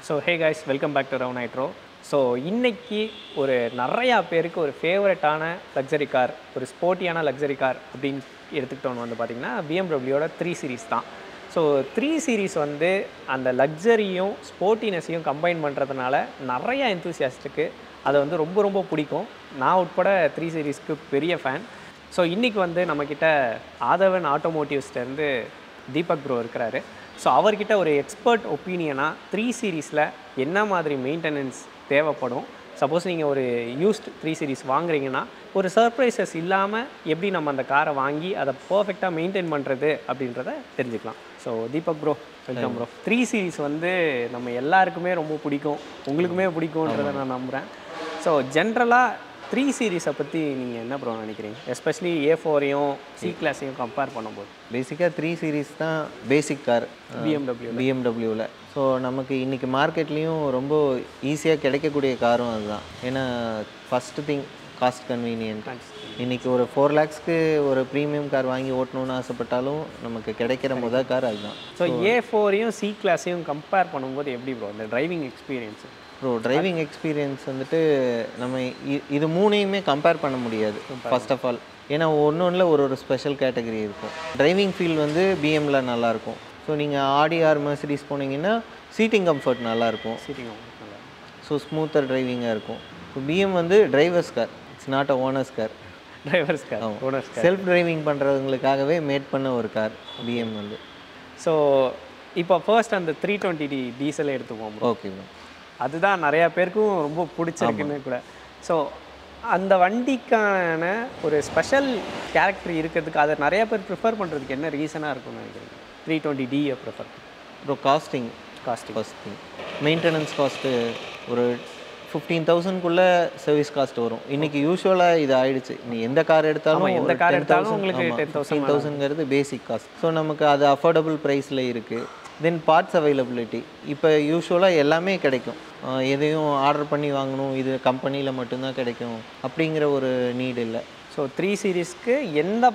So hey guys, welcome back to ரவ் நைட்ரோ. So இன்றைக்கி ஒரு நிறையா பேருக்கு ஒரு ஃபேவரட்டான லக்ஸரி கார், ஒரு ஸ்போர்ட்டியான லக்ஸரி கார் அப்படின்னு எடுத்துக்கிட்டோன்னு வந்து பார்த்திங்கன்னா பிஎம்டபிள்யூட 3 சீரீஸ் தான். ஸோ 3 சீரீஸ் வந்து அந்த லக்ஸரியும் ஸ்போர்ட்டினஸையும் கம்பைன் பண்ணுறதுனால நிறையா எந்தூசியாஸ்ட்டுக்கு அதை வந்து ரொம்ப ரொம்ப பிடிக்கும். நான் உட்பட 3 சீரீஸ்க்கு பெரிய ஃபேன். ஸோ இன்றைக்கி வந்து நம்மக்கிட்ட ஆதவன் ஆட்டோமோட்டிவ்ஸ்லேருந்து தீபக் ப்ரோ இருக்கிறாரு. ஸோ அவர்கிட்ட ஒரு எக்ஸ்பர்ட் ஒப்பீனியனாக 3 சீரீஸில் என்ன மாதிரி மெயின்டெனன்ஸ் தேவைப்படும், சப்போஸ் நீங்கள் ஒரு யூஸ்ட் 3 சீரீஸ் வாங்குறீங்கன்னா ஒரு சர்ப்ரைசஸ் இல்லாமல் எப்படி நம்ம அந்த காரை வாங்கி அதை பர்ஃபெக்டாக மெயின்டைன் பண்ணுறது அப்படின்றத தெரிஞ்சுக்கலாம். So Deepak bro, welcome bro. 3 series வந்து நம்ம எல்லாருக்குமே ரொம்ப பிடிக்கும், உங்களுக்குமே பிடிக்கும்ன்றதை நான் நம்புகிறேன். ஸோ ஜென்ரலாக 3 சீரீஸை பற்றி நீங்கள் என்ன ப்ரோ நினைக்கிறீங்க, எஸ்பெஷலி A4ஐயும் C கிளாஸையும் கம்பேர் பண்ணும்போது? பேசிக்காக 3 சீரீஸ் தான் பேசிக் கார் பிஎம்டபிள்யூவில். ஸோ நமக்கு இன்றைக்கி மார்க்கெட்லேயும் ரொம்ப ஈஸியாக கிடைக்கக்கூடிய காரும் அதுதான். ஏன்னா ஃபஸ்ட்டு திங் காஸ்ட் கன்வீனியன்ட். இன்றைக்கி ஒரு 4 lakhsக்கு ஒரு ப்ரீமியம் கார் வாங்கி ஓட்டணுன்னு ஆசைப்பட்டாலும் நமக்கு கிடைக்கிற முதல் கார் அதுதான். ஸோ A4ஐயும் C கிளாஸையும் கம்பேர் பண்ணும்போது எப்படி ப்ரோ இந்த driving experience? Bro driving experience வந்துட்டு நம்ம இது மூணையுமே கம்பேர் பண்ண முடியாது ஃபர்ஸ்ட் ஆஃப் ஆல். ஏன்னா ஒன்று ஒரு ஸ்பெஷல் கேட்டகரி இருக்கும். டிரைவிங் ஃபீல் வந்து பிஎம்மில் நல்லாயிருக்கும். ஸோ நீங்கள் ஆடி ஆர் மெர்சிடிஸ் போனீங்கன்னா சீட்டிங் கம்ஃபர்ட் நல்லாயிருக்கும், ஸோ ஸ்மூத்தர் டிரைவிங்காக இருக்கும். ஸோ பிஎம் வந்து driver's car, it's not a owner's car. Driver's car, owner's car. Self driving பண்ணுறவங்களுக்காகவே மேட் பண்ண ஒரு கார் பிஎம் வந்து. ஸோ இப்போ ஃபர்ஸ்ட் அந்த 320D டீசலை எடுத்துப்போம். ஓகே ப்ரோ, அதுதான் நிறையா பேருக்கும் ரொம்ப பிடிச்சிருக்குன்னு கூட. ஸோ அந்த வண்டிக்கான ஒரு ஸ்பெஷல் கேரக்டர் இருக்கிறதுக்கு அதை நிறையா பேர் ப்ரிஃபர் பண்ணுறதுக்கு என்ன ரீசனாக இருக்கும்னு நினைக்கிறீங்க 320Dயை prefer? Bro costing first thing. Maintenance cost ஒரு 15,000க்குள்ளே சர்வீஸ் காஸ்ட் வரும். இன்றைக்கி யூஸ்வலாக இது ஆகிடுச்சு. நீ எந்த கார் எடுத்தாலும் உங்களுக்கு 10,000ங்கிறது பேசிக் காஸ்ட். ஸோ நமக்கு அது அஃபோர்டபுள் ப்ரைஸில் இருக்குது. தென் பார்ட்ஸ் அவைலபிலிட்டி இப்போ யூஸ்வலாக எல்லாமே கிடைக்கும். எதையும் ஆர்டர் பண்ணி வாங்கணும், இது கம்பெனியில் மட்டும்தான் கிடைக்கும் அப்படிங்கிற ஒரு நீட் இல்லை. ஸோ 3 சீரீஸ்க்கு எந்த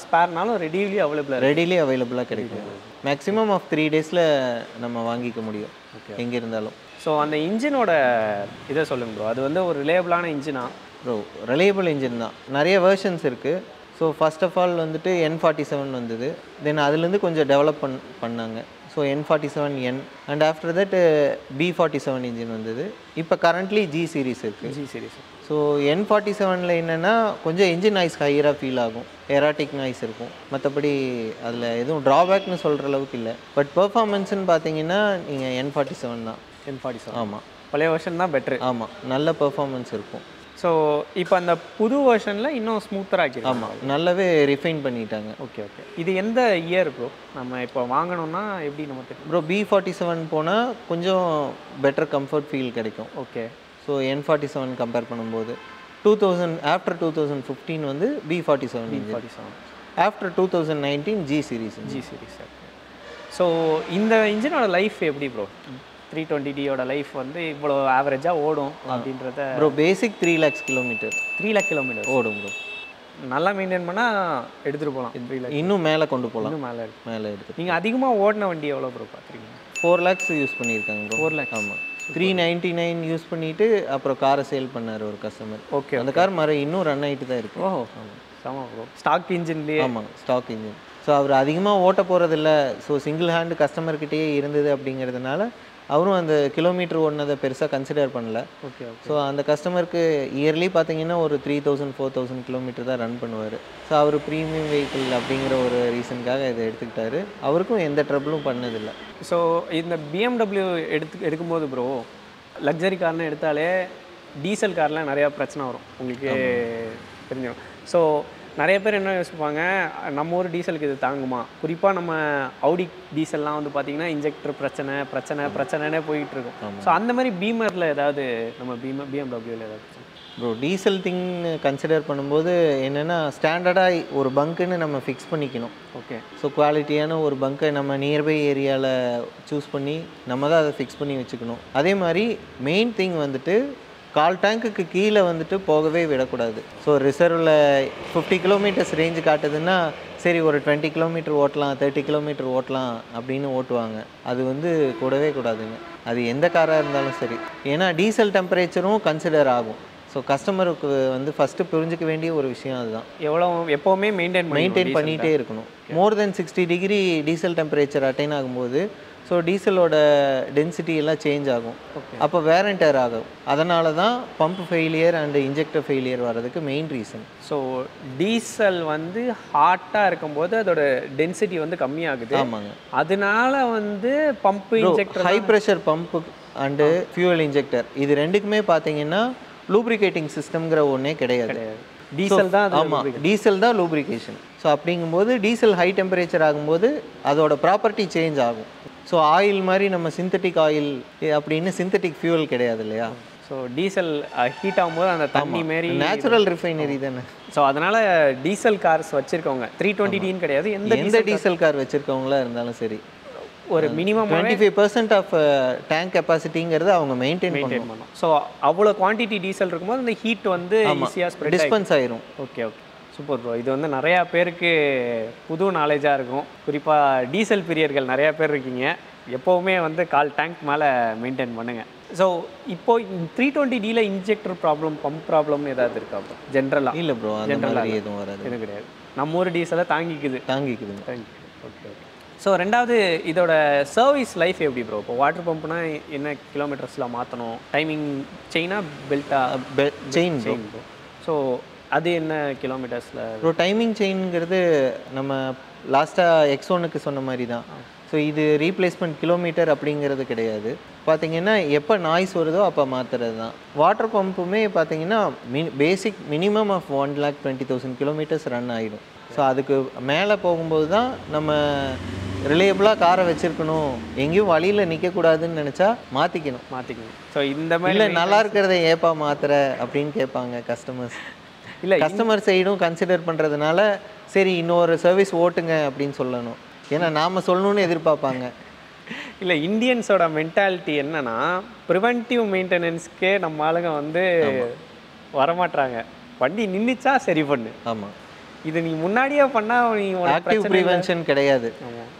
ஸ்பேர்னாலும் ரெடிலி அவைலபிளாக கிடைக்கும். மேக்ஸிமம் ஆஃப் 3 daysல நம்ம வாங்கிக்க முடியும் எங்கே இருந்தாலும். ஸோ அந்த இன்ஜினோட இதை சொல்லுங்க ப்ரோ, அது வந்து ஒரு ரிலையபிளான இன்ஜினா? ப்ரோ ரிலையபிள் இன்ஜின் தான். நிறைய வெர்ஷன்ஸ் இருக்குது. ஸோ ஃபர்ஸ்ட் ஆஃப் ஆல் வந்துட்டு N47 வந்தது. தென் அதுலேருந்து கொஞ்சம் டெவலப் பண்ணாங்க. So N47N and after that B47 engine வந்தது. இப்போ கரண்ட்லி G சீரீஸ் இருக்குது. G series. ஸோ N47ல் என்னென்னா கொஞ்சம் இன்ஜின் நாய்ஸ் ஹையராக ஃபீல் ஆகும், எராட்டிக் நாய்ஸ் இருக்கும். மற்றபடி அதில் எதுவும் ட்ராபேக்னு சொல்கிற அளவுக்கு இல்லை. பட் பெர்ஃபார்மன்ஸ்னு பார்த்தீங்கன்னா நீங்கள் N47 தான். N47 ஆமாம், பழைய வெர்ஷன் தான் பெட்ரு. ஆமாம், நல்ல பெர்ஃபார்மன்ஸ் இருக்கும். ஸோ இப்போ அந்த புது வெர்ஷனில் இன்னும் ஸ்மூத்தராக ஆக்கி. ஆமாம், நல்லாவே ரிஃபைன் பண்ணிட்டாங்க. ஓகே. இது எந்த இயர் ப்ரோ நம்ம இப்போ வாங்கணும்னா எப்படி நம்ம தெரியும்? ப்ரோ B47 போனால் கொஞ்சம் பெட்டர் கம்ஃபர்ட் ஃபீல் கிடைக்கும். ஓகே. ஸோ N47 கம்பேர் பண்ணும்போது 2000 ஆஃப்டர் 2015 வந்து B47 after 2019 G series. So இந்த இன்ஜினோட லைஃப் எப்படி ப்ரோ? 320Dயோட லைஃப் வந்து இவ்வளோ ஆவரேஜாக ஓடும் அப்படின்றத? ப்ரோ பேசிக் 3 lakhs கிலோமீட்டர். 3 lakh kilometers ஓடும் ப்ரோ. நல்லா மெயின்டைன் பண்ணால் எடுத்துகிட்டு போகலாம். 3 lakh இன்னும் மேலே கொண்டு போகலாம். இன்னும் மேலே எடுத்து. நீங்கள் அதிகமாக ஓடின வண்டி எவ்வளோ ப்ரோ பார்க்குறீங்க? 4 lakhs யூஸ் பண்ணியிருக்காங்க ப்ரோ. 4 lakhs. ஆமாம், 399 யூஸ் பண்ணிவிட்டு அப்புறம் காரை சேல் பண்ணார் ஒரு கஸ்டமர். ஓகே. அந்த கார் இன்னும் ரன் ஆகிட்டு தான் இருக்குது. ஓ ஆமாம் ப்ரோ, ஸ்டாக் இன்ஜின்லேயே. ஆமாம், ஸ்டாக் இன்ஜின். ஸோ அவர் அதிகமாக ஓட்ட போகிறதில்ல. ஸோ சிங்கிள் ஹேண்டு கஸ்டமர்கிட்டயே இருந்தது அப்படிங்கிறதுனால அவரும் அந்த கிலோமீட்டர் ஓடினதை பெருசாக கன்சிடர் பண்ணல. ஓகே. ஸோ அந்த கஸ்டமருக்கு இயர்லி பார்த்தீங்கன்னா ஒரு 3,000-4,000 கிலோமீட்டர் தான் ரன் பண்ணுவார். ஸோ அவர் ப்ரீமியம் வெஹிக்கிள் அப்படிங்கிற ஒரு ரீசனுக்காக இதை எடுத்துக்கிட்டாரு. அவருக்கும் எந்த ட்ரபிளும் பண்ணதில்லை. ஸோ இந்த BMW எடுக்கும்போது ப்ரோ, லக்ஸரி கார்னு எடுத்தாலே டீசல் காரில் நிறையா பிரச்சனை வரும், உங்களுக்கு தெரிஞ்சிடும். ஸோ நிறைய பேர் என்ன யோசிப்பாங்க, நம்ம ஊர் டீசலுக்கு இது தாங்குமா? குறிப்பாக நம்ம அவுடி டீசல்லாம் வந்து பார்த்திங்கன்னா இன்ஜெக்டர் பிரச்சனைனே போயிட்டுருக்கும். ஸோ அந்த மாதிரி பீமரில் ஏதாவது நம்ம BMWவில் ஏதாவது? ப்ரோ டீசல் திங் கன்சிடர் பண்ணும்போது என்னென்னா ஸ்டாண்டர்டாக ஒரு பங்க்குன்னு நம்ம ஃபிக்ஸ் பண்ணிக்கணும். ஓகே. ஸோ குவாலிட்டியான ஒரு பங்கை நம்ம நியர்பை ஏரியாவில் சூஸ் பண்ணி நம்ம தான் அதை ஃபிக்ஸ் பண்ணி வச்சுக்கணும். அதே மாதிரி மெயின் திங் வந்துட்டு கால் டேங்க்குக்கு கீழே வந்துட்டு போகவே விடக்கூடாது. ஸோ ரிசர்வில் 50 கிலோமீட்டர்ஸ் ரேஞ்சு காட்டுதுன்னா சரி ஒரு 20 கிலோமீட்டர் ஓட்டலாம், 30 கிலோமீட்டர் ஓட்டலாம் அப்படின்னு ஓட்டுவாங்க. அது வந்து கூடவே கூடாதுங்க. அது எந்த காராக இருந்தாலும் சரி. ஏன்னா டீசல் டெம்பரேச்சரும் கன்சிடர் ஆகும். ஸோ கஸ்டமருக்கு வந்து ஃபஸ்ட்டு புரிஞ்சிக்க வேண்டிய ஒரு விஷயம் அதுதான். எப்போவுமே மெயின்டைன் பண்ணிகிட்டே இருக்கணும். மோர் தென் 60 டிகிரி டீசல் டெம்பரேச்சர் அட்டைன் ஆகும்போது ஸோ டீசலோட டென்சிட்டி எல்லாம் சேஞ்ச் ஆகும். அப்போ வேர் அண்ட் டேர் ஆகும். அதனால தான் pump failure and injector failure வர்றதுக்கு மெயின் ரீசன். ஸோ டீசல் வந்து ஹாட்டாக இருக்கும்போது அதோட டென்சிட்டி வந்து கம்மியாகுது. ஆமாங்க. அதனால வந்து pump injector high pressure pump and fuel injector இது ரெண்டுக்குமே பார்த்தீங்கன்னா லூப்ரிகேட்டிங் சிஸ்டம்ங்கிற ஒன்றே கிடையாது. டீசல் தான். ஆமாம், டீசல் தான் லூப்ரிகேஷன். ஸோ அப்படிங்கும்போது டீசல் ஹை டெம்பரேச்சர் ஆகும்போது அதோட ப்ராப்பர்ட்டி சேஞ்ச் ஆகும். ஸோ ஆயில் மாதிரி நம்ம சிந்தட்டிக் ஆயில் அப்படின்னு சிந்தட்டிக் ஃபியூவல் கிடையாது இல்லையா? ஸோ டீசல் ஹீட் ஆகும்போது அந்த தண்ணி மாரி நேச்சுரல் ரிஃபைனரி தானே. ஸோ அதனால் டீசல் கார்ஸ் வச்சுருக்கவங்க 320Dன்னு கிடையாது, எந்த டீசல் கார் வச்சுருக்கவங்களா இருந்தாலும் சரி ஒரு மினிமம் 25% ஆஃப் டேங்க் கெப்பாசிட்டிங்கிறது அவங்க மெயின்டைன் பண்ணணும். ஸோ அவ்வளோ குவான்டிட்டி டீசல் இருக்கும்போது அந்த ஹீட் வந்து ஈஸியாக ஸ்ப்ரெட் டிஸ்பென்ஸ் ஆயிரும். Okay okay, super bro. இது வந்து நிறையா பேருக்கு புது நாலேஜாக இருக்கும். குறிப்பாக டீசல் பிரியர்கள் நிறையா பேர் இருக்கீங்க. எப்போவுமே வந்து கால் டேங்க் மேலே மெயின்டைன் பண்ணுங்கள். ஸோ இப்போ 320Dயில் இன்ஜெக்டர் ப்ராப்ளம், பம்ப் ப்ராப்ளம்னு ஏதாவது இருக்கா ப்ரோ ஜென்ரலாக? இல்லை ப்ரோ, ஜென்ரலாக எதுவும் வராது. எதுவும் கிடையாது. நம்ம ஊர் டீசலை தாங்கிக்குதுங்க. Okay okay. ஸோ ரெண்டாவது இதோட சர்வீஸ் லைஃப் எப்படி ப்ரோ? இப்போ வாட்டர் பம்ப்னா என்ன கிலோமீட்டர்ஸில் மாற்றணும்? டைமிங் செயினா பெல்ட்டா? செயின். ஸோ அது என்ன கிலோமீட்டர்ஸில்? ப்ரோ டைமிங் செயின்ங்கிறது நம்ம லாஸ்ட்டாக X1க்கு சொன்ன மாதிரி தான். ஸோ இது ரீப்ளேஸ்மெண்ட் கிலோமீட்டர் அப்படிங்கிறது கிடையாது. பார்த்தீங்கன்னா எப்போ நாய்ஸ் வருதோ அப்போ மாற்றுறது தான். வாட்டர் பம்புமே பார்த்தீங்கன்னா basic minimum of 1,20,000 kilometres run ஆகிடும். ஸோ அதுக்கு மேலே போகும்போது தான் நம்ம ரிலேபிளாக காரை வச்சுருக்கணும், எங்கேயும் வழியில் நிற்கக்கூடாதுன்னு நினச்சா மாற்றிக்கணும். ஸோ இந்த மாதிரி இல்லை நல்லா இருக்கிறத ஏப்பா மாற்றுற அப்படின்னு கேட்பாங்க கஸ்டமர்ஸ். இல்லை கஸ்டமர் சைடும் கன்சிடர் பண்ணுறதுனால சரி இன்னொரு சர்வீஸ் ஓட்டுங்க அப்படின்னு சொல்லணும். ஏன்னா நாம் சொல்லணும்னு எதிர்பார்ப்பாங்க. இல்லை இந்தியன்ஸோட மென்டாலிட்டி என்னன்னா ப்ரிவென்டிவ் மெயின்டெனன்ஸ்க்கே நம்ம ஆளுங்க வந்து வரமாட்டாங்க. வண்டி நின்றுச்சா சரி பண்ணு. ஆமாம், இது நீ முன்னாடியே பண்ணால் நீ ஆக்டிவ் ப்ரிவென்ஷன் கிடையாது.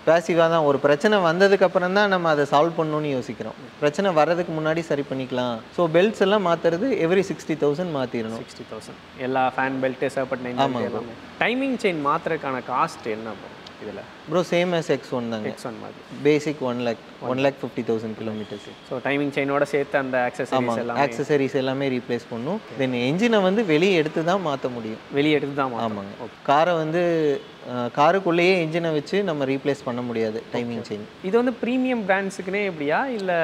பேசிவாக தான் ஒரு பிரச்சனை வந்ததுக்கு அப்புறம் தான் நம்ம அதை சால்வ் பண்ணணும்னு யோசிக்கிறோம். பிரச்சனை வர்றதுக்கு முன்னாடி சரி பண்ணிக்கலாம். ஸோ பெல்ட்ஸ் எல்லாம் மாற்றுறது எவ்ரி 60,000 மாற்றிடணும். 60,000 எல்லா ஃபேன் பெல்ட்டு சேப்பட் 9. ஆமாம். டைமிங் செயின் மாற்றுறதுக்கான காஸ்ட் என்ன இதில் ப்ரோ? சேம் as X1 தாங்க. X1 மாதிரி பேசிக் 1,50,000 கிலோமீட்டர்ஸ். ஸோ டைமிங் செயினோட சேர்த்து அந்த ஆக்சசரிஸ் எல்லாமே ரீப்ளேஸ் பண்ணும். தென் என்ஜினை வந்து வெளியே எடுத்து தான் மாற்ற முடியும். வெளியே எடுத்து தான். ஆமாங்க. காரை வந்து காருக்குள்ளேயே என்ஜினை வச்சு நம்ம ரீப்ளேஸ் பண்ண முடியாது டைமிங் செயின். இது வந்து ப்ரீமியம் பிராண்ட்ஸுக்குனே எப்படியா இல்லை?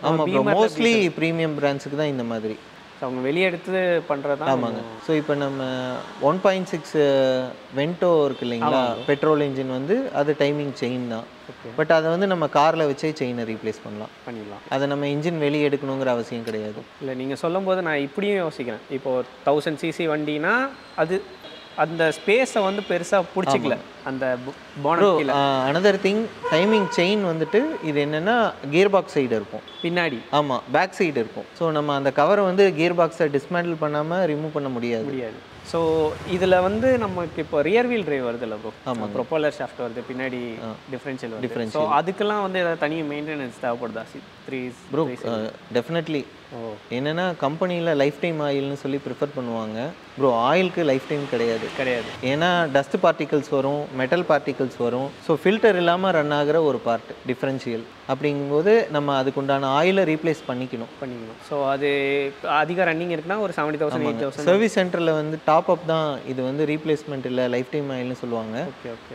ஆமாம் ப்ரோ, மோஸ்ட்லி ப்ரீமியம் பிராண்ட்ஸுக்கு தான் இந்த மாதிரி. அவங்க வெளியே எடுத்து பண்ணுறது. ஆமாங்க. ஸோ இப்போ நம்ம 1.6 வென்டோ இருக்கு இல்லைங்களா, பெட்ரோல் இன்ஜின் வந்து அது டைமிங் செயின் தான். பட் அதை வந்து நம்ம காரில் வச்சே செயினை ரீப்ளேஸ் பண்ணிடலாம். அதை நம்ம இன்ஜின் வெளியே எடுக்கணுங்கிற அவசியம் கிடையாது. இல்லை நீங்கள் சொல்லும் போது நான் இப்படியும் யோசிக்கிறேன். இப்போது 1000cc வண்டினா அது அந்த ஸ்பேஸை வந்து பெருசாக பிடிச்சிக்கல அந்த bonnet. Another thing, timing chain வந்துட்டு இது என்னென்னா கியர் பாக்ஸ் சைடு இருக்கும் பின்னாடி. ஆமாம், பேக் சைடு இருக்கும். ஸோ நம்ம அந்த கவரை வந்து கியர் பாக்ஸை டிஸ்மேண்டில் பண்ணாமல் ரிமூவ் பண்ண முடியாது. ஸோ இதில் வந்து நமக்கு இப்போ ரியர் வீல் டிரைவ் வருது இல்லை ப்ரோ? ஆமாம், ப்ரொப்பல்லர் ஷாஃப்ட் வருது, பின்னாடி டிஃப்ரென்ஷியல். ஸோ அதுக்கெல்லாம் வந்து ஏதாவது தனி மெயின்டெனன்ஸ் தேவைப்படுதா? Bro definitely. என்னென்னா கம்பெனியில் லைஃப் டைம் ஆயில்னு சொல்லி ப்ரிஃபர் பண்ணுவாங்க. ப்ரோ ஆயிலுக்கு லைஃப் டைம் கிடையாது. ஏன்னா டஸ்ட் பார்ட்டிகல்ஸ் வரும், மெட்டல் பார்ட்டிகல்ஸ் வரும். ஸோ ஃபில்டர் இல்லாமல் ரன் ஆகிற ஒரு பார்ட் டிஃப்ரென்ஷியல். அப்படிங்கும்போது நம்ம அதுக்குண்டான ஆயிலை ரீப்ளேஸ் பண்ணிக்கணும். ஸோ அது அதிக ரன்னிங் இருக்குன்னா ஒரு 70,000 8,000. சர்வீஸ் சென்டரில் வந்து டாப் அப் தான் இது வந்து ரீப்ளேஸ்மெண்ட் இல்லை, லைஃப் டைம் ஆயில்னு சொல்லுவாங்க.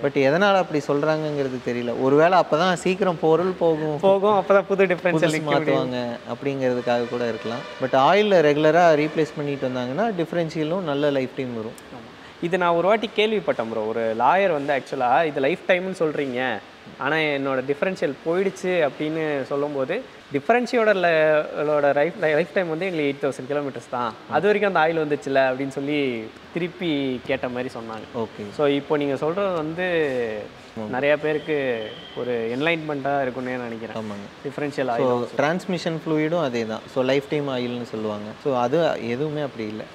பட் எதனால் அப்படி சொல்கிறாங்கங்கிறது தெரியல. ஒருவேளை அப்போ தான் சீக்கிரம் பொருள் போகும் அப்போ தான் புது டிஃப்ரென்ஷியல் மாற்றுவாங்க அப்படிங்கிறதுக்காக கூட இருக்கலாம். பட் ஆயிலில் ரெகுலராக ரீப்ளேஸ் பண்ணிட்டு வந்தாங்கன்னா டிஃப்ரென்ஷியலும் நல்ல லைஃப் டைம் வரும். இது நான் ஒரு வாட்டி கேள்விப்பட்டேன் ப்ரோ. ஒரு லாயர் வந்து ஆக்சுவலாக இது லைஃப் டைம்னு சொல்கிறீங்க, ஆனால் என்னோட டிஃப்ரென்ஷியல் போயிடுச்சு அப்படின்னு சொல்லும்போது டிஃப்ரென்ஷியோட லைஃப் டைம் வந்து எங்களுக்கு 8,000 கிலோமீட்டர்ஸ் தான், அது வரைக்கும் அந்த ஆயில் வந்துச்சுல அப்படின்னு சொல்லி திருப்பி கேட்ட மாதிரி சொன்னாங்க. ஓகே. ஸோ இப்போ நீங்கள் சொல்கிறது வந்து நிறையா பேருக்கு ஒரு என்லைன்மெண்ட்டாக இருக்குன்னு நினைக்கிறேன். ஆமாங்க. டிஃப்ரென்ஷியல் ஆயில், டிரான்ஸ்மிஷன் ஃப்ளூயிடும் அதே தான். ஸோ லைஃப் டைம் ஆயில்னு சொல்லுவாங்க. ஸோ அது எதுவுமே அப்படி இல்லை.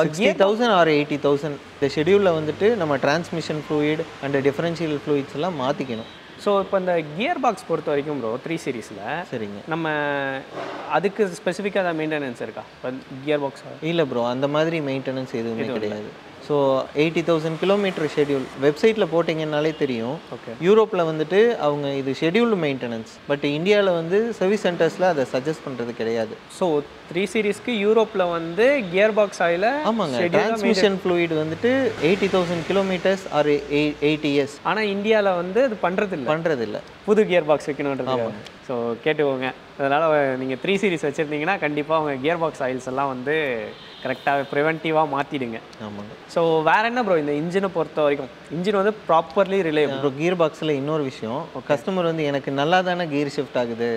60,000 or 80,000 இந்த ஷெடியூலில் வந்துட்டு நம்ம transmission fluid and differential fluids எல்லாம் மாற்றிக்கணும். ஸோ இப்போ இந்த கியர் பாக்ஸ் பொறுத்த வரைக்கும் ப்ரோ 3 சீரீஸில் சரிங்க. நம்ம அதுக்கு ஸ்பெசிஃபிக்காக ஏதாவது மெயின்டெனன்ஸ் இருக்கா இப்போ கியர் பாக்ஸ்? இல்லை ப்ரோ, அந்த மாதிரி மெயின்டெனன்ஸ் எதுவுமே கிடையாது. ஸோ 80,000 கிலோமீட்டர் ஷெட்யூல் வெப்சைட்டில் போட்டிங்கன்னாலே தெரியும். ஓகே. யூரோப்பில் வந்துட்டு அவங்க இது ஷெட்யூல்டு மெயின்டெனன்ஸ், பட் இந்தியாவில் வந்து சர்வீஸ் சென்டர்ஸில் அதை சஜஸ்ட் பண்ணுறது கிடையாது. ஸோ 3 சீரீஸ்க்கு யூரோப்பில் வந்து கியர் பாக்ஸ் ஆயில் ஆமாங்க, டிரான்ஸ்மிஷன் ஃப்ளூயிட் வந்துட்டு 80,000 கிலோமீட்டர்ஸ் ஆர் 8 இயர்ஸ். ஆனால் இந்தியாவில் வந்து அது பண்ணுறதில்ல புது கியர் பாக்ஸ் வைக்கணுன்றது. ஸோ கேட்டுக்கோங்க, அதனால் நீங்கள் 3 சீரீஸ் வச்சுருந்தீங்கன்னா கண்டிப்பாக அவங்க கியர் பாக்ஸ் ஆயில்ஸ் எல்லாம் வந்து கரெக்டாக ப்ரிவென்டிவாக மாற்றிடுங்க. ஆமாங்க. ஸோ வேறு என்ன ப்ரோ இந்த இன்ஜினை பொறுத்த வரைக்கும்? இன்ஜின் வந்து ப்ராப்பர்லி ரிலேயபிள். ப்ரோ கியர் பாக்ஸில் இன்னொரு விஷயம், கஸ்டமர் வந்து எனக்கு நல்லா தானே கியர் ஷிஃப்ட் ஆகுது,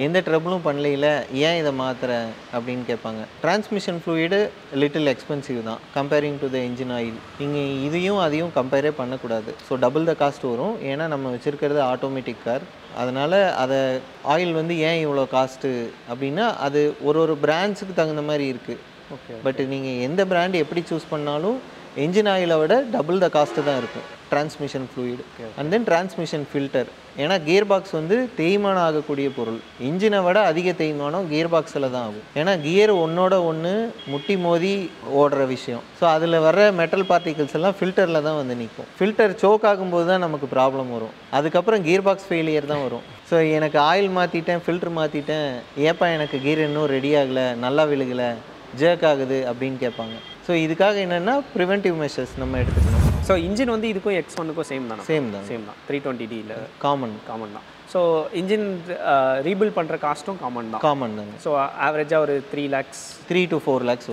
எந்த ட்ரபிளும் பண்ணல, ஏன் இதை மாற்றுறேன் அப்படின்னு கேட்பாங்க. டிரான்ஸ்மிஷன் ஃப்ளூயிடு லிட்டில் எக்ஸ்பென்சிவ் தான் comparing to the engine oil. நீங்கள் இதையும் அதையும் கம்பேரே பண்ணக்கூடாது. ஸோ டபுள் த காஸ்ட் வரும். ஏன்னா நம்ம வச்சுருக்கிறது ஆட்டோமேட்டிக் கார், அதனால் அதை ஆயில் வந்து ஏன் இவ்வளோ காஸ்ட்டு அப்படின்னா அது ஒரு பிராண்ட்ஸுக்கு தகுந்த மாதிரி இருக்குது. ஓகே. பட் நீங்கள் எந்த பிராண்ட் எப்படி சூஸ் பண்ணாலும் என்ஜின் ஆயிலை விட டபுள் த காஸ்ட்டு தான் இருக்கும் transmission fluid and then transmission filter. ஏன்னா கியர் பாக்ஸ் வந்து தேய்மானம் ஆகக்கூடிய பொருள். இன்ஜினை விட அதிக தேய்மானம் கியர் பாக்ஸில் தான் ஆகும். ஏன்னா கியர் ஒன்றோட ஒன்று முட்டி மோதி ஓடுற விஷயம். ஸோ அதில் வர மெட்டல் பார்ட்டிகல்ஸ் எல்லாம் ஃபில்டரில் தான் வந்து நிற்கும். ஃபில்டர் சோக் ஆகும்போது தான் நமக்கு ப்ராப்ளம் வரும். அதுக்கப்புறம் கியர் பாக்ஸ் ஃபெயிலியர் தான் வரும். ஸோ எனக்கு ஆயில் மாற்றிட்டேன், ஃபில்டர் மாற்றிட்டேன், ஏப்பா எனக்கு கியர் இன்னும் ரெடி ஆகலை, நல்லா விழுகலை, ஜர்க் ஆகுது அப்படின்னு கேட்பாங்க. ஸோ இதுக்காக என்னென்னா ப்ரிவென்டிவ் மெஷர்ஸ் நம்ம எடுத்துக்கணும். ஸோ இன்ஜின் வந்து இதுக்கும் X1க்கும் சேம் தான். சேம் தான் 320Dயில் காமன் தான். ஸோ இன்ஜின் ரீபில்ட் பண்ணுற காஸ்ட்டும் காமன் தாங்க. ஸோ ஆவரேஜாக ஒரு 3 lakhs 3 to 4 lakhs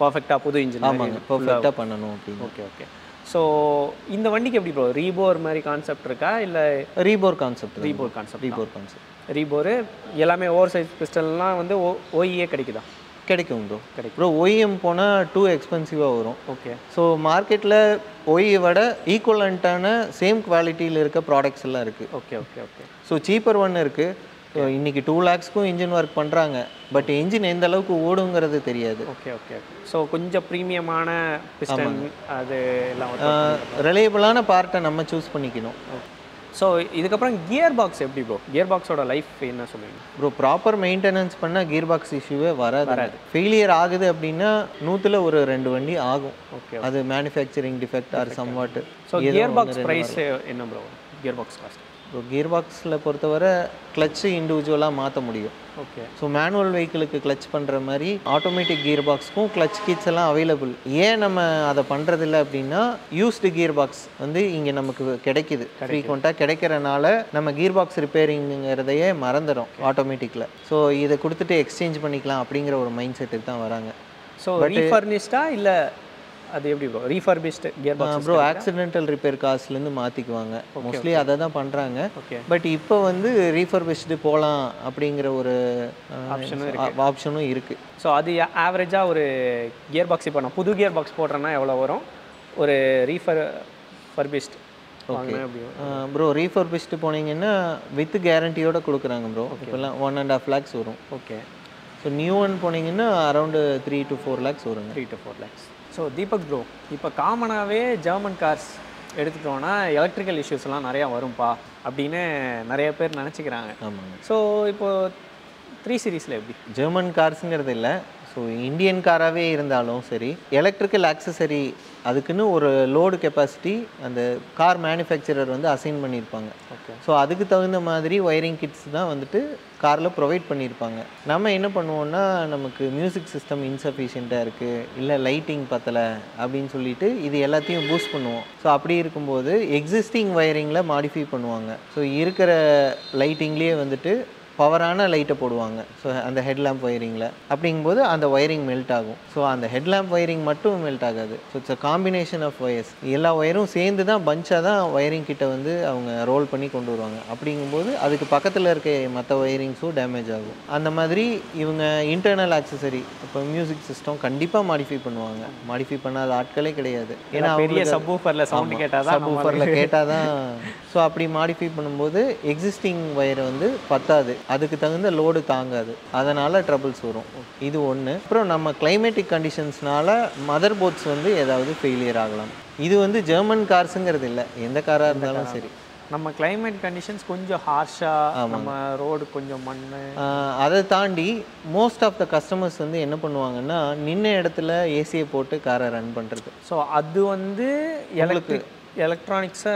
பர்ஃபெக்டாக புது இன்ஜின். ஆமாங்க, பர்ஃபெக்டாக பண்ணணும் அப்படின்னு. ஓகே. ஸோ இந்த வண்டிக்கு எப்படி ப்ரோ ரீபோர் மாதிரி கான்செப்ட் இருக்கா இல்லை? ரீபோர் கான்செப்ட். ரீபோர் எல்லாமே ஓவர் சைஸ் பிஸ்டல்லாம் வந்து ஓஇஏ கிடைக்குதா? கிடைக்கும் ப்ரோ. ஓஇஎம் போனால் டூ எக்ஸ்பென்சிவாக வரும். ஓகே. ஸோ மார்க்கெட்டில் ஓஇயை விட ஈக்குவலண்ட்டான சேம் குவாலிட்டியில் இருக்க ப்ராடக்ட்ஸ் எல்லாம் இருக்குது. ஓகே. ஸோ சீப்பர் ஒன்று இருக்குது. ஸோ இன்றைக்கி 2 lakhsக்கும் இன்ஜின் ஒர்க் பண்ணுறாங்க, பட் இன்ஜின் எந்த அளவுக்கு ஓடுங்கிறது தெரியாது. ஓகே. ஸோ கொஞ்சம் ப்ரீமியமான பிஸ்டன் அது எல்லாம் ரிலையபிளான பார்ட்டை நம்ம சூஸ் பண்ணிக்கணும். ஸோ இதுக்கப்புறம் கியர் பாக்ஸ் எப்படி ப்ரோ? கியர் பாக்ஸோட லைஃப் என்ன சொல்லுவீங்க ப்ரோ? ப்ராப்பர் மெயின்டெனன்ஸ் பண்ணால் கியர் பாக்ஸ் இஷ்யூவே வராது. ஃபெயிலியர் ஆகுது அப்படின்னா 100ல் ஒரு 2 வண்டி ஆகும். ஓகே. அது manufacturing defect or somewhat. So gear box price என்ன bro? Gear box cost so gear பாக்ஸில் பொறுத்தவரை கிளச்சு இண்டிவிஜுவலாக மாற்ற முடியும். ஓகே. ஸோ மேனுவல் வெஹிக்கிளுக்கு கிளச் பண்ணுற மாதிரி ஆட்டோமேட்டிக் கியர் பாக்ஸ்க்கும் கிளச் கிட்ஸ் எல்லாம் அவைலபிள். ஏன் நம்ம அதை பண்ணுறதில்ல அப்படின்னா யூஸ்டு கியர் பாக்ஸ் வந்து இங்கே நமக்கு கிடைக்குது, ஃப்ரீக்வெண்ட்டாக கிடைக்கிறனால நம்ம கியர் பாக்ஸ் ரிப்பேரிங்கிறதையே மறந்துடும் ஆட்டோமேட்டிக்கில். ஸோ இதை கொடுத்துட்டு எக்ஸ்சேஞ்ச் பண்ணிக்கலாம் அப்படிங்கிற ஒரு மைண்ட் செட்டுக்கு தான் வராங்க. ஸோ ரீஃபர்னிஷ்டா இல்லை அது எப்படி bro? Refurbished gear box bro accidental repair காஸ்ட்லேருந்து மாற்றிக்குவாங்க மோஸ்ட்லி, அதை தான் பண்ணுறாங்க. ஓகே. பட் இப்போ வந்து ரீஃபர்பிஷ்டு போகலாம் அப்படிங்கிற ஒரு ஆப்ஷனும் இருக்குது. ஸோ அது ஆவரேஜாக ஒரு கியர் பாக்ஸ் இப்போ நான் புது கியர் பாக்ஸ் போடுறேன்னா எவ்வளோ வரும்? ஒரு ரீஃபர்பிஷ்டு ஓகே ப்ரோ. ரீஃபர்பிஷ்டு போனீங்கன்னா வித் கேரண்டியோட கொடுக்குறாங்க ப்ரோ. இப்போல்லாம் 1.5 lakhs வரும். ஓகே. ஸோ நியூ ஒன் போனீங்கன்னா அரௌண்டு 3 to 4 lakhs வருங்க. 3 to 4 lakhs. So Deepak bro, இப்போ காமனாகவே ஜெர்மன் கார்ஸ் எடுத்துட்டோன்னா எலக்ட்ரிக்கல் இஷ்யூஸ்லாம் நிறையா வரும்பா அப்படின்னு நிறைய பேர் நினச்சிக்கிறாங்க. ஆமாங்க. ஸோ இப்போது 3 சீரீஸில் எப்படி? ஜெர்மன் கார்ஸுங்கிறது இல்லை, ஸோ இந்தியன் காராகவே இருந்தாலும் சரி, எலக்ட்ரிக்கல் ஆக்சசரி அதுக்குன்னு ஒரு லோடு கெப்பாசிட்டி அந்த கார் மேனுஃபேக்சரர் வந்து அசைன் பண்ணியிருப்பாங்க. ஓகே. ஸோ அதுக்கு தகுந்த மாதிரி ஒயரிங் கிட்ஸ் தான் வந்துட்டு காரில் ப்ரொவைட் பண்ணியிருப்பாங்க. நம்ம என்ன பண்ணுவோன்னா, நமக்கு மியூசிக் சிஸ்டம் இன்சஃபிஷியண்ட்டாக இருக்குது, இல்லை லைட்டிங் பத்தலை அப்படின்னு சொல்லிட்டு இது எல்லாத்தையும் பூஸ்ட் பண்ணுவோம். ஸோ அப்படி இருக்கும்போது எக்ஸிஸ்டிங் ஒயரிங்கில் மாடிஃபை பண்ணுவாங்க. ஸோ இருக்கிற லைட்டிங்லேயே வந்துட்டு பவரான லைட்டை போடுவாங்க. ஸோ அந்த ஹெட்லேம்ப் ஒயரிங்கில் அப்படிங்கும்போது அந்த ஒயரிங் மெல்ட் ஆகும். ஸோ அந்த ஹெட்லேம்ப் ஒயரிங் மட்டும் மெல்ட் ஆகாது. So it's a combination of wires. எல்லா ஒயரும் சேர்ந்து தான் பஞ்சாக தான் ஒயரிங் கிட்ட வந்து அவங்க ரோல் பண்ணி கொண்டு வருவாங்க. அப்படிங்கும்போது அதுக்கு பக்கத்தில் இருக்க மற்ற ஒயரிங்ஸும் டேமேஜ் ஆகும். அந்த மாதிரி இவங்க இன்டர்னல் ஆக்சசரி இப்போ மியூசிக் சிஸ்டம் கண்டிப்பாக மாடிஃபை பண்ணுவாங்க. மாடிஃபை பண்ணாத ஆட்களே கிடையாது. ஏன்னா பெரிய சப்வூஃபரில் சவுண்ட் கேட்டால் தான். ஸோ அப்படி மாடிஃபை பண்ணும்போது எக்ஸிஸ்டிங் ஒயரை வந்து பத்தாது, அதுக்கு தகுந்த லோடு தாங்காது, அதனால் ட்ரபிள்ஸ் வரும். இது ஒன்று. அப்புறம் நம்ம கிளைமேட்டிக் கண்டிஷன்ஸ்னால மதர் போர்ட்ஸ் வந்து ஏதாவது ஃபெயிலியர் ஆகலாம். இது வந்து ஜெர்மன் கார்ஸுங்கிறது இல்லை, எந்த காராக இருந்தாலும் சரி. நம்ம கிளைமேட் கண்டிஷன்ஸ் கொஞ்சம் ஹார்ஷாக, நம்ம ரோடு கொஞ்சம் மண். அதை தாண்டி மோஸ்ட் ஆஃப் த கஸ்டமர்ஸ் வந்து என்ன பண்ணுவாங்கன்னா நின்ன இடத்துல ஏசியை போட்டு காரை ரன் பண்ணுறது. ஸோ அது வந்து எலக்ட்ரானிக்ஸை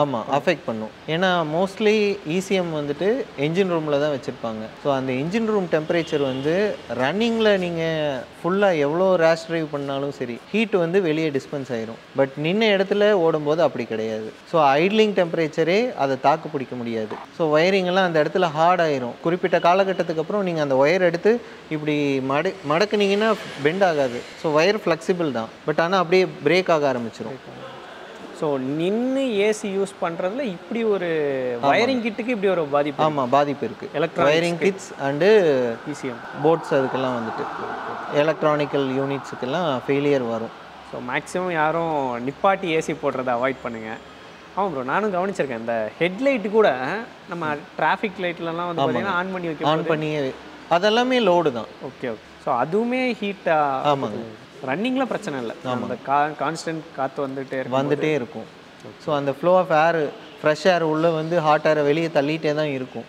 ஆமாம் அஃபெக்ட் பண்ணும். ஏன்னா மோஸ்ட்லி இசிஎம் வந்துட்டு என்ஜின் ரூமில் தான் வச்சுருப்பாங்க. ஸோ அந்த என்ஜின் ரூம் டெம்பரேச்சர் வந்து ரன்னிங்கில் நீங்கள் ஃபுல்லாக எவ்வளோ ரேஷ் ட்ரைவ் பண்ணாலும் சரி ஹீட் வந்து வெளியே டிஸ்பென்ஸ் ஆயிரும். பட் நின்ன இடத்துல ஓடும்போது அப்படி கிடையாது. ஸோ ஐட்லிங் டெம்பரேச்சரே அதை தாக்கு பிடிக்க முடியாது. ஸோ ஒயரிங்கெல்லாம் அந்த இடத்துல ஹார்ட் ஆயிரும். குறிப்பிட்ட காலகட்டத்துக்கு அப்புறம் நீங்கள் அந்த ஒயர் எடுத்து இப்படி மடக்குனீங்கன்னா பெண்ட் ஆகாது. ஸோ ஒயர் ஃப்ளெக்சிபிள் தான், பட் ஆனால் அப்படியே பிரேக் ஆக ஆரம்பிச்சிடும். ஸோ நின்று ஏசி யூஸ் பண்ணுறதுல இப்படி ஒரு வயரிங் கிட்டுக்கு இப்படி ஒரு பாதிப்பு. ஆமாம் பாதிப்பு இருக்குது. Wiring kits and ECM boards அதுக்கெல்லாம் வந்துட்டு எலக்ட்ரானிக்கல் யூனிட்ஸுக்கெல்லாம் ஃபெயிலியர் வரும். ஸோ மேக்ஸிமம் யாரும் நிப்பாட்டி ஏசி போடுறதை அவாய்ட் பண்ணுங்கள். ஆமாம் ப்ரோ, நானும் கவனிச்சிருக்கேன். இந்த ஹெட்லைட்டு கூட நம்ம டிராஃபிக் லைட்லலாம் வந்து பார்த்தீங்கன்னா ஆன் பண்ணி அதெல்லாமே லோடு தான். Okay okay. ஸோ அதுவுமே ஹீட்டாக. ஆமாங்க. ரன்னிங்கில் பிரச்சனை இல்லை, அந்த கான்ஸ்டன்ட் காற்று வந்துகிட்டே இருக்கும். ஸோ அந்த flow of air, fresh air உள்ளே வந்து ஹாட் ஏரை வெளியே தள்ளிகிட்டே தான் இருக்கும்.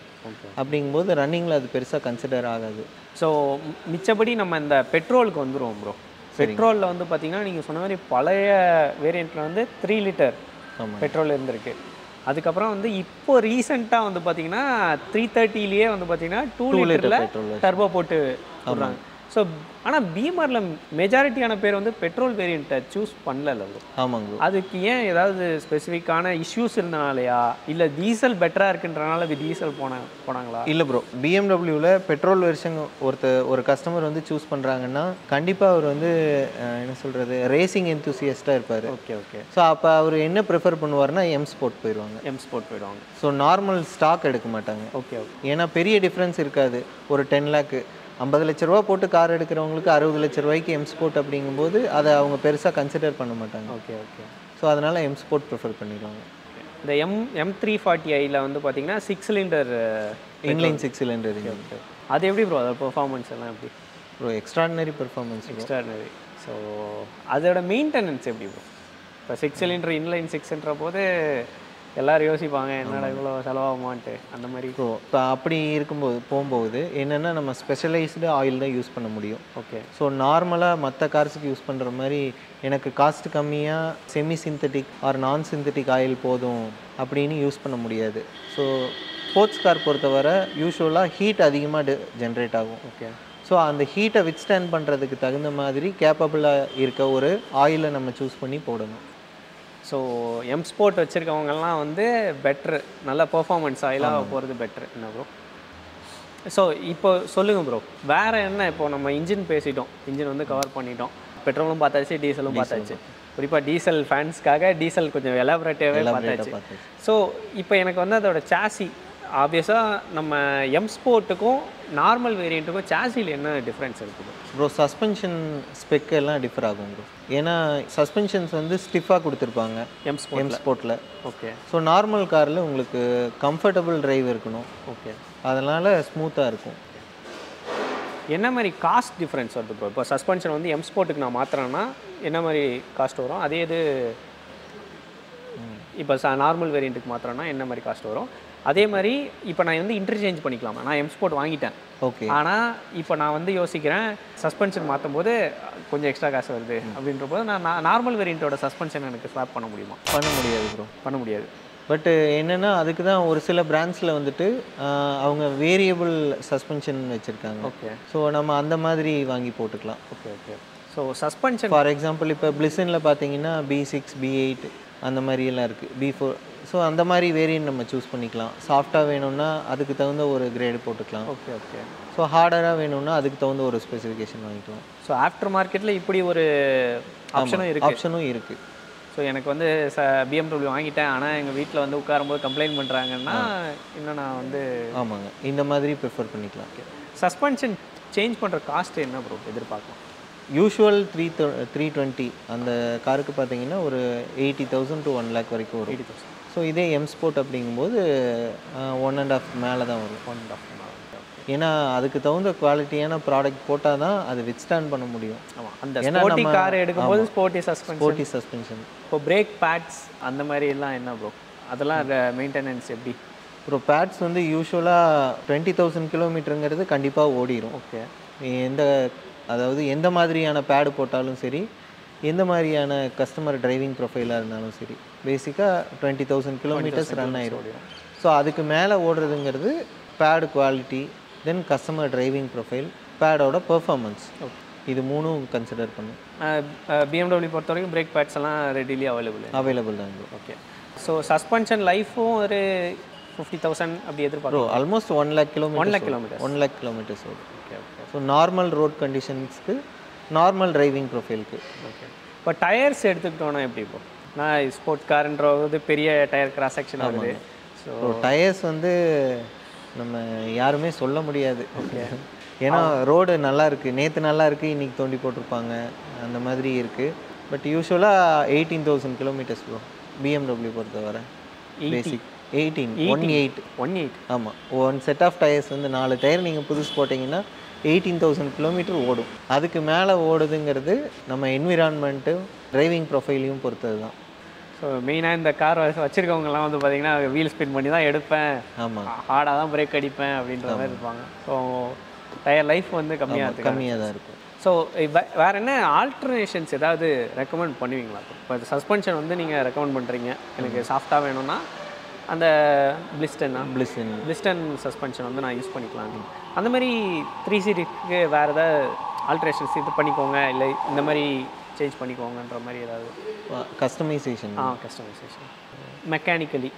அப்படிங்கும்போது ரன்னிங்கில் அது பெருசாக கன்சிடர் ஆகாது. ஸோ மிச்சப்படி நம்ம இந்த பெட்ரோலுக்கு வந்துடுவோம் ப்ரோ. பெட்ரோலில் வந்து பார்த்திங்கன்னா நீங்கள் சொன்ன மாதிரி பழைய வேரியண்ட்டில் வந்து 3 லிட்டர் பெட்ரோல் இருந்திருக்கு. அதுக்கப்புறம் வந்து இப்போ ரீசெண்டாக வந்து பார்த்தீங்கன்னா 330லேயே வந்து பார்த்தீங்கன்னா 2 லிட்டரில் டர்போ போட்டு விடுறாங்க. ஸோ ஆனால் பீமரில் மெஜாரிட்டியான பேர் வந்து பெட்ரோல் வேரியண்ட்டை சூஸ் பண்ணல. ஆமாங்க. அதுக்கு ஏன் ஏதாவது ஸ்பெசிஃபிக்கான இஷ்யூஸ் இருந்தனாலையா, இல்லை டீசல் பெட்டராக இருக்குன்றனால அது டீசல் போனாங்களா? இல்லை ப்ரோ, பிஎம்டபிள்யூவில் பெட்ரோல் வெர்ஷன் ஒரு கஸ்டமர் வந்து சூஸ் பண்ணுறாங்கன்னா கண்டிப்பாக அவர் வந்து என்ன சொல்கிறது ரேசிங் என்தூசியஸ்ட்டாக இருப்பார். Okay okay. ஸோ அப்போ அவர் என்ன ப்ரிஃபர் பண்ணுவார்னா எம் ஸ்போர்ட் போயிடுவாங்க. ஸோ நார்மல் ஸ்டாக் எடுக்க மாட்டாங்க. Okay okay. ஏன்னா பெரிய டிஃப்ரென்ஸ் இருக்காது. ஒரு 10 லேக்கு 50 லட்ச ரூபா போட்டு கார் எடுக்கிறவங்களுக்கு 60 லட்ச ரூபாய்க்கு எம் ஸ்போர்ட் அப்படிங்கும்போது அதை அவங்க பெருசாக கன்சிடர் பண்ண மாட்டாங்க. Okay okay. ஸோ அதனால் எம் ஸ்போர்ட் ப்ரிஃபர் பண்ணிடுவாங்க. இந்த M340iல வந்து பார்த்தீங்கன்னா 6 சிலிண்டர் இன்லைன் 6 சிலிண்டர். அது எப்படி ப்ரோ, அதோட பெர்ஃபார்மன்ஸ் எல்லாம் எப்படி bro? Extraordinary performance. Extraordinary. So அதோட மெயின்டெனன்ஸ் எப்படி ப்ரோ? இப்போ 6 சிலிண்டர் இன்லைன் 6ன்ற போது எல்லோரும் யோசிப்பாங்க என்னடா இவ்வளோ செலவாகுமான்ட்டு, அந்த மாதிரி. ஸோ இப்போ அப்படி போகும்போது என்னென்னா நம்ம ஸ்பெஷலைஸ்டு ஆயில் தான் யூஸ் பண்ண முடியும். ஓகே. ஸோ நார்மலாக மற்ற கார்ஸுக்கு யூஸ் பண்ணுற மாதிரி எனக்கு காஸ்ட் கம்மியாக செமி சிந்தட்டிக் ஆர் நான் சிந்தட்டிக் ஆயில் போதும் அப்படின்னு யூஸ் பண்ண முடியாது. ஸோ ஸ்போர்ட்ஸ் கார் பொறுத்தவரை யூஸ்வலாக ஹீட் அதிகமாக ஜென்ரேட் ஆகும். ஓகே. ஸோ அந்த ஹீட்டை வித்ஸ்டாண்ட் பண்ணுறதுக்கு தகுந்த மாதிரி கேப்பபிளாக இருக்க ஒரு ஆயிலை நம்ம சூஸ் பண்ணி போடணும். ஸோ எம் ஸ்போர்ட் வச்சுருக்கவங்கெல்லாம் வந்து பெட்ரு, நல்ல பெர்ஃபார்மன்ஸ் ஆயிலாக போகிறது பெட்ரு என்ன ப்ரோ? ஸோ இப்போ சொல்லுங்கள் ப்ரோ, வேறு என்ன? இப்போது நம்ம இன்ஜின் பேசிட்டோம், இன்ஜின் வந்து கவர் பண்ணிட்டோம், பெட்ரோலும் பார்த்தாச்சு, டீசலும் பார்த்தாச்சு. குறிப்பாக டீசல் ஃபேன்ஸ்க்காக டீசல் கொஞ்சம் எலாபரேட்டிவாகவே பார்த்தாச்சு. ஸோ இப்போ எனக்கு வந்து அதோட சாசி ஆப்வியஸாக நம்ம எம் ஸ்போர்ட்டுக்கும் நார்மல் வேரியண்ட்டுக்கும் சாசியில் என்ன டிஃப்ரென்ஸ் இருக்குது ப்ரோ? சஸ்பென்ஷன் ஸ்பெக் எல்லாம் டிஃபர் ஆகும் ப்ரோ. ஏன்னா சஸ்பென்ஷன்ஸ் வந்து ஸ்டிஃபாக கொடுத்துருப்பாங்க எம் ஸ்போர்ட்டில். ஓகே. ஸோ நார்மல் காரில் உங்களுக்கு கம்ஃபர்டபுள் டிரைவ் இருக்கணும். ஓகே. அதனால் ஸ்மூத்தாக இருக்கும். என்ன மாதிரி காஸ்ட் டிஃப்ரென்ஸ் வருது ப்ரோ? இப்போ சஸ்பென்ஷன் வந்து எம் ஸ்போர்ட்டுக்கு நான் மாற்றுறேன்னா என்ன மாதிரி காஸ்ட் வரும்? அதே இது இப்போ நார்மல் வேரியண்ட்டுக்கு மாற்றுறேன்னா என்ன மாதிரி காஸ்ட் வரும்? அதே மாதிரி இப்போ நான் வந்து இன்டர்சேஞ்ச் பண்ணிக்கலாமா? நான் எம் ஸ்போர்ட் வாங்கிட்டேன். ஓகே. ஆனால் இப்போ நான் வந்து யோசிக்கிறேன் சஸ்பென்ஷன் மாற்றும் போது கொஞ்சம் எக்ஸ்ட்ரா காசு வருது அப்படின்ற போது நான் நார்மல் வேரியண்ட்டோட சஸ்பென்ஷன் எனக்கு ஸ்வாப் பண்ண முடியுமா? பண்ண முடியாது ப்ரோ, பண்ண முடியாது. பட் என்னென்னா அதுக்கு தான் ஒரு சில பிராண்ட்ஸில் வந்துட்டு அவங்க வேரியபிள் சஸ்பென்ஷன் வச்சுருக்காங்க. ஓகே. ஸோ நம்ம அந்த மாதிரி வாங்கி போட்டுக்கலாம். Okay okay. So suspension for example இப்போ பிளிசனில் பார்த்தீங்கன்னா B6 B8 அந்த மாதிரியெல்லாம் இருக்குது, B4. ஸோ அந்த மாதிரி வேரியன்ட் நம்ம சூஸ் பண்ணிக்கலாம். சாஃப்டாக வேணும்னா அதுக்கு தகுந்த ஒரு கிரேடு போட்டுக்கலாம். Okay okay. ஸோ ஹார்டராக வேணும்னா அதுக்கு தகுந்த ஒரு ஸ்பெசிஃபிகேஷன் வாங்கிக்கலாம். ஸோ ஆஃப்டர் மார்க்கெட்டில் இப்படி ஒரு ஆப்ஷனும் இருக்குது. ஸோ எனக்கு வந்து BMW வாங்கிட்டேன், ஆனால் எங்கள் வீட்டில் வந்து உட்காரும்போது கம்ப்ளைண்ட் பண்ணுறாங்கன்னா இன்னும் நான் வந்து ஆமாங்க இந்த மாதிரி ப்ரிஃபர் பண்ணிக்கலாம். சஸ்பென்ஷன் சேஞ்ச் பண்ணுற காஸ்ட் என்ன ப்ரோ எதிர்பார்க்கலாம்? யூஷுவல் 320 அந்த காருக்கு பார்த்தீங்கன்னா ஒரு 80,000 to 1 lakh வரைக்கும் வரும். 80,000. ஸோ இதே எம் ஸ்போர்ட் அப்படிங்கும்போது 1.5 மேலே தான் வரும். 1.5. ஏன்னா அதுக்கு தகுந்த குவாலிட்டியான ப்ராடக்ட் போட்டால் தான் அது வித்ஸ்டாண்ட் பண்ண முடியும். ஆமாம். அந்த ஸ்போர்ட்டி கார் எடுக்கும்போது ஸ்போர்ட்டி சஸ்பென்ஷன். சஸ்பென்ஷன். இப்போ பிரேக் பேட்ஸ் அந்த மாதிரி எல்லாம் என்ன ப்ரோ? அதெல்லாம் மெயின்டெனன்ஸ் எப்படி? அப்புறம் பேட்ஸ் வந்து யூஸ்வலாக 20,000 கிலோமீட்டருங்கிறது கண்டிப்பாக ஓடிடும். ஓகே. எந்த அதாவது எந்த மாதிரியான பேடு போட்டாலும் சரி, எந்த மாதிரியான கஸ்டமர் டிரைவிங் ப்ரொஃபைலாக இருந்தாலும் சரி, பேசிக்காக 20,000 கிலோமீட்டர்ஸ் ரன் ஆயிடும். ஸோ அதுக்கு மேலே ஓடுறதுங்கிறது pad quality, then customer driving profile, பேடோட பெர்ஃபார்மன்ஸ், இது மூணும் கன்சிடர் பண்ணும். BMW பொறுத்த வரைக்கும் பிரேக் பேட்ஸ் எல்லாம் ரெடிலி அவைலபிள் தான். ஓகே. ஸோ சஸ்பென்ஷன் லைஃபும் ஒரு 50,000 அப்படி எதிர்பார்க்குறோம். Almost 1 lakh kilometres. 1 lakh kilometres ஓடும். Okay okay. So normal road கண்டிஷன்ஸ்க்கு, நார்மல் டிரைவிங் ப்ரொஃபைலுக்கு. ஓகே. இப்போ டயர்ஸ் எடுத்துக்கிட்டோன்னா எப்படி? இப்போ நான் ஸ்போர்ட்ஸ் கார்ன்றது பெரிய டயர் கிராஸ் செக்ஷன் ஆகுது. ஸோ டயர்ஸ் வந்து நம்ம யாருமே சொல்ல முடியாது. ஓகே. ஏன்னா ரோடு நல்லா இருக்குது, நேற்று நல்லா இருக்குது, இன்றைக்கி தோண்டி போட்டிருப்பாங்க, அந்த மாதிரி இருக்குது. பட் யூஸ்வலாக 18,000 கிலோமீட்டர்ஸ் ப்ரோ BMW பொறுத்தவரை. பேசிக் 18. ஆமாம். ஒன் செட் ஆஃப் டயர்ஸ் வந்து 4 டயர் நீங்கள் புதுசு போட்டிங்கன்னா 18,000 கிலோமீட்டர் ஓடும். அதுக்கு மேலே ஓடுதுங்கிறது நம்ம என்விரான்மெண்ட்டு, டிரைவிங் ப்ரொஃபைலையும் பொறுத்தது தான். ஸோ மெயினாக இந்த கார் வச்சுருக்கவங்கலாம் வந்து பார்த்திங்கன்னா வீல் ஸ்பின் பண்ணி தான் எடுப்பேன், ஆமாம், ஹார்டாக தான் பிரேக் அடிப்பேன் அப்படின்ற மாதிரி இருப்பாங்க. ஸோ டயர் லைஃப் வந்து கம்மியாக தான் இருக்கும். ஸோ வேறு என்ன ஆல்டர்னேஷன்ஸ் ஏதாவது ரெக்கமெண்ட் பண்ணுவீங்களா? இப்போ சஸ்பென்ஷன் வந்து நீங்கள் ரெக்கமெண்ட் பண்ணுறீங்க, எனக்கு சாஃப்டாக வேணும்னா அந்த பிளிஸ்டன் சஸ்பென்ஷன் வந்து நான் யூஸ் பண்ணிக்கலாம். அந்த மாதிரி 3 சீரிஸ்க்கு வேறு ஏதாவது ஆல்ட்ரேஷன்ஸ் இது பண்ணிக்கோங்க, இல்லை இந்த மாதிரி சேஞ்ச் பண்ணிக்கோங்கன்ற மாதிரி ஏதாவது கஸ்டமைசேஷன் மெக்கானிக்கலி?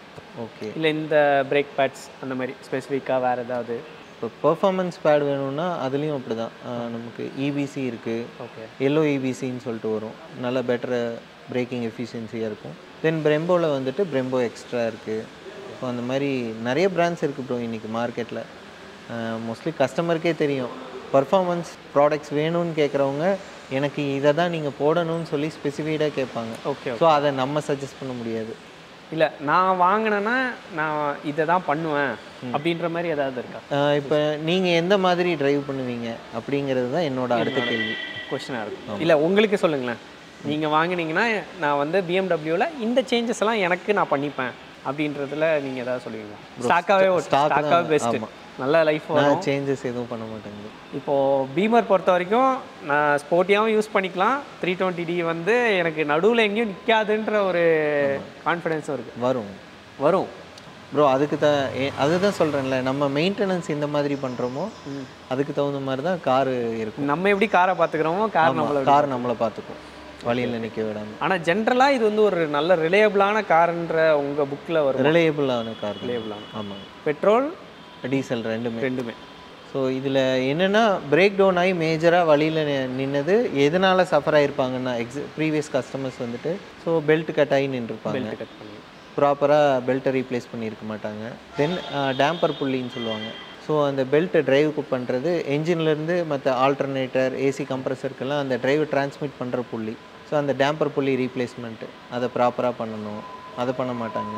ஓகே. இல்லை இந்த பிரேக் பேட்ஸ் அந்த மாதிரி ஸ்பெசிஃபிக்காக வேறு ஏதாவது? இப்போ பெர்ஃபார்மன்ஸ் பேட் வேணும்னா அதுலேயும் அப்படி தான். நமக்கு EBC இருக்குது. ஓகே. எல்லோ EBCன்னு சொல்லிட்டு வரும், நல்ல பெட்டர் பிரேக்கிங் எஃபிஷியன்சியாக இருக்கும். தென் பிரேம்போவில் வந்துட்டு பிரேம்போ எக்ஸ்ட்ரா இருக்குது. ஸோ அந்த மாதிரி நிறைய பிராண்ட்ஸ் இருக்குது ப்ரோ இன்றைக்கி மார்க்கெட்டில். மோஸ்ட்லி கஸ்டமருக்கே தெரியும், பர்ஃபார்மன்ஸ் ப்ராடக்ட்ஸ் வேணும்னு கேட்குறவங்க எனக்கு இதை தான் நீங்கள் போடணும்னு சொல்லி ஸ்பெசிஃபைடாக கேட்பாங்க. ஓகே. ஸோ அதை நம்ம சஜஸ்ட் பண்ண முடியாது. இல்லை நான் வாங்கினேன்னா நான் இதை தான் பண்ணுவேன் அப்படின்ற மாதிரி ஏதாவது இருக்கா? இப்போ நீங்கள் எந்த மாதிரி டிரைவ் பண்ணுவீங்க அப்படிங்கிறது தான் என்னோட அடுத்த கேள்வி, கொஸ்டினாக இருக்கும். இல்லை உங்களுக்கு சொல்லுங்களேன், நீங்கள் வாங்கினீங்கன்னா நான் வந்து BMWவில் இந்த சேஞ்சஸ் எல்லாம் எனக்கு நான் பண்ணிப்பேன் அப்படின்றதுல நீங்கள் ஏதாவது சொல்லுவீங்களா? ஸ்டாக்காகவே பெஸ்ட்டு, நல்ல லைஃப் வரும், சேஞ்சஸ் எதுவும் பண்ண மாட்டேங்குது. இப்போது பீமர் பொறுத்த வரைக்கும் நான் ஸ்போர்ட்டியாகவும் யூஸ் பண்ணிக்கலாம், 320D வந்து எனக்கு நடுவில் எங்கேயும் நிற்காதுன்ற ஒரு கான்ஃபிடென்ஸும் இருக்குது. வரும் ப்ரோ. அதுதான் சொல்கிறேன்ல, நம்ம மெயின்டெனன்ஸ் எந்த மாதிரி பண்ணுறோமோ அதுக்கு தகுந்த மாதிரி தான் காரு இருக்கும். நம்ம எப்படி காரை பார்த்துக்கிறோமோ கார் நம்மளை பார்த்துக்கும், வழியில் நிற்க விடாமல். ஆனால் ஜென்ரலாக இது வந்து ஒரு நல்ல ரிலையபிளான கார்ன்ற உங்கள் புக்கில் வரும். ரிலையபிளான கார். ஆமாம். பெட்ரோல் டீசல் ரெண்டுமே. ஸோ இதில் என்னென்னா பிரேக் டவுன் ஆகி மேஜராக வழியில் நின்னது எதனால் சஃபர் ஆகிருப்பாங்கன்னா, ப்ரீவியஸ் கஸ்டமர்ஸ் வந்துட்டு ஸோ பெல்ட் கட் ஆகி நின்றுருப்பாங்க, ப்ராப்பராக பெல்ட்டை ரீப்ளேஸ் பண்ணியிருக்க மாட்டாங்க. தென் டேம்பர் புள்ளின்னு சொல்லுவாங்க. ஸோ அந்த பெல்ட்டை ட்ரைவுக்கு பண்ணுறது என்ஜின்லேருந்து மற்ற ஆல்டர்னேட்டர், AC கம்ப்ரஸருக்கெல்லாம் அந்த டிரைவ் டிரான்ஸ்மிட் பண்ணுற புள்ளி. ஸோ அந்த டேம்பர் புள்ளி ரீப்ளேஸ்மெண்ட்டு அதை ப்ராப்பராக பண்ணணும், அதை பண்ண மாட்டாங்க.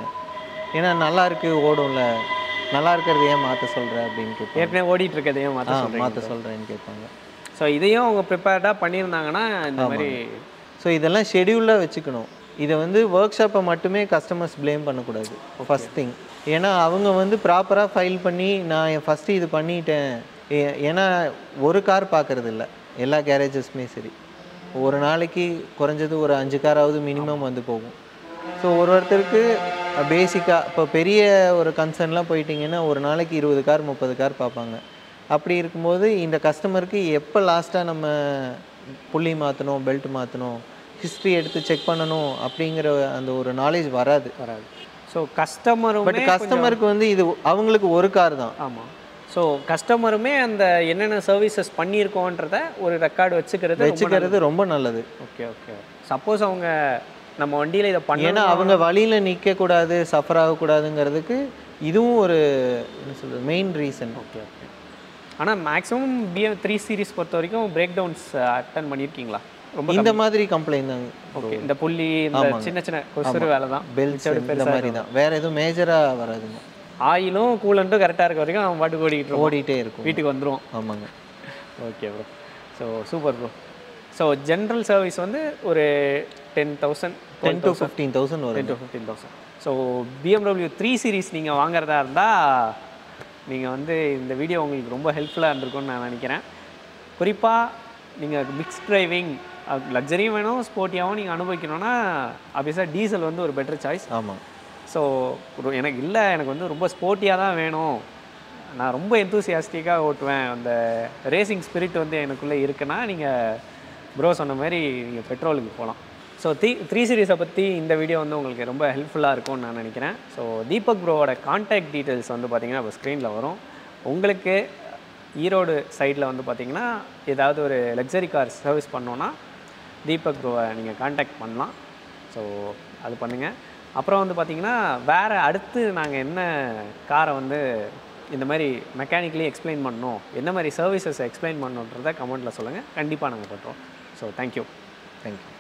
ஏன்னா நல்லா இருக்குது ஓடும்ல, நல்லா இருக்கிறது ஏன் மாற்ற சொல்கிற அப்படின்னு கேட்பாங்க. ஏற்கனவே ஓடிட்டு இருக்கிறது ஏன் மாற்ற சொல்கிறேன்னு கேட்பாங்க. ஸோ இதையும் அவங்க ப்ரிப்பேர்டாக பண்ணியிருந்தாங்கன்னா இந்த மாதிரி. ஸோ இதெல்லாம் ஷெடியூலாக வச்சுக்கணும். இதை வந்து ஒர்க் ஷாப்பை மட்டுமே கஸ்டமர்ஸ் ப்ளேம் பண்ணக்கூடாது ஃபஸ்ட் திங். ஏன்னா அவங்க வந்து ப்ராப்பராக ஃபைல் பண்ணி நான் ஃபஸ்ட்டு இது பண்ணிட்டேன். ஏன்னா ஒரு கார் பார்க்குறது இல்லை எல்லா கேரேஜஸ்மே. சரி, ஒரு நாளைக்கு குறைஞ்சது ஒரு 5 காராவது மினிமம் வந்து போகும். ஸோ ஒருத்தருக்கு பேசிக்காக இப்போ பெரிய ஒரு கன்சர்ன்லாம் போயிட்டிங்கன்னா ஒரு நாளைக்கு 20 கார் 30 கார் பார்ப்பாங்க. அப்படி இருக்கும்போது இந்த கஸ்டமருக்கு எப்போ லாஸ்ட்டாக நம்ம புள்ளி மாற்றணும், பெல்ட் மாற்றணும், ஹிஸ்ட்ரி எடுத்து செக் பண்ணணும் அப்படிங்கிற அந்த ஒரு நாலேஜ் வராது. ஸோ கஸ்டமருக்கு வந்து இது அவங்களுக்கு ஒரு கார் தான். ஆமாம். ஸோ கஸ்டமருமே அந்த என்னென்ன சர்வீசஸ் பண்ணியிருக்கோன்றத ஒரு ரெக்கார்டு வச்சுக்கிறது ரொம்ப நல்லது. ஓகே. சப்போஸ் அவங்க நம்ம வண்டியில் இதை பண்ணி, ஏன்னா அவங்க வழியில் நிற்கக்கூடாது, சஃபர் ஆகக்கூடாதுங்கிறதுக்கு இதுவும் ஒரு என்ன சொல்கிறது மெயின் ரீசன். ஓகே. ஆனால் மேக்ஸிமம் BM3 சீரிஸ் பொறுத்த வரைக்கும் பிரேக் டவுன்ஸ் அட்டன் பண்ணியிருக்கீங்களா? ரொம்ப இந்த மாதிரி கம்ப்ளைண்ட் தான். ஓகே. இந்த புள்ளி, இந்த சின்ன கொசுறு வேலை தான், பெல்ட்ஸ் இந்த மாதிரி தான், வேறு எதுவும் மேஜராக வராதுங்க. ஆயிலும் கூலண்ட்டும் கரெக்டாக இருக்க வரைக்கும் அவன் பாட்டுக்கு ஓடிட்டே இருக்கும், வீட்டுக்கு வந்துடும். ஆமாங்க. Okay bro. So super bro. So general service வந்து ஒரு 10,000 to 15,000 வரும். 10 to 15,000 ஸோ BMW 3 சீரிஸ் நீங்கள் வாங்குறதா இருந்தால் நீங்கள் வந்து இந்த வீடியோ உங்களுக்கு ரொம்ப ஹெல்ப்ஃபுல்லாக இருந்திருக்கும்னு நான் நினைக்கிறேன். குறிப்பாக நீங்கள் மிக்ஸ் டிரைவிங் லக்ஸரியும் வேணும் ஸ்போர்ட்டியாகவும் நீங்கள் அனுபவிக்கணும்னா ஆப்வியஸாக டீசல் வந்து ஒரு பெட்டர் சாய்ஸ். ஆமாம். ஸோ எனக்கு வந்து ரொம்ப ஸ்போர்ட்டியாக தான் வேணும், நான் ரொம்ப எந்தூசியாஸ்டிக்காக ஓட்டுவேன், அந்த ரேசிங் ஸ்பிரிட் வந்து எனக்குள்ளே இருக்குன்னா நீங்கள் ப்ரோ சொன்ன மாதிரி நீங்கள் பெட்ரோலுக்கு போகலாம். ஸோ 3 சீரிஸை பற்றி இந்த வீடியோ வந்து உங்களுக்கு ரொம்ப ஹெல்ப்ஃபுல்லாக இருக்கும்னு நான் நினைக்கிறேன். ஸோ தீபக் ப்ரோவோட கான்டாக்ட் டீட்டெயில்ஸ் வந்து பார்த்திங்கன்னா இப்போ ஸ்க்ரீனில் வரும். உங்களுக்கு ஈரோடு சைடில் வந்து பார்த்திங்கன்னா ஏதாவது ஒரு லக்ஸரி கார் சர்வீஸ் பண்ணோன்னா தீபக் ப்ரோவை நீங்கள் கான்டாக்ட் பண்ணலாம். ஸோ அது பண்ணுங்கள். அப்புறம் வந்து பார்த்திங்கன்னா வேறு அடுத்து நாங்கள் என்ன காரை வந்து இந்த மாதிரி மெக்கானிக்கலி எக்ஸ்பிளைன் பண்ணணும், என்ன மாதிரி சர்வீசஸ் எக்ஸ்பிளைன் பண்ணணுன்றதை கமெண்ட்டில் சொல்லுங்கள், கண்டிப்பாக நாங்கள் பண்ணுறோம். So thank you.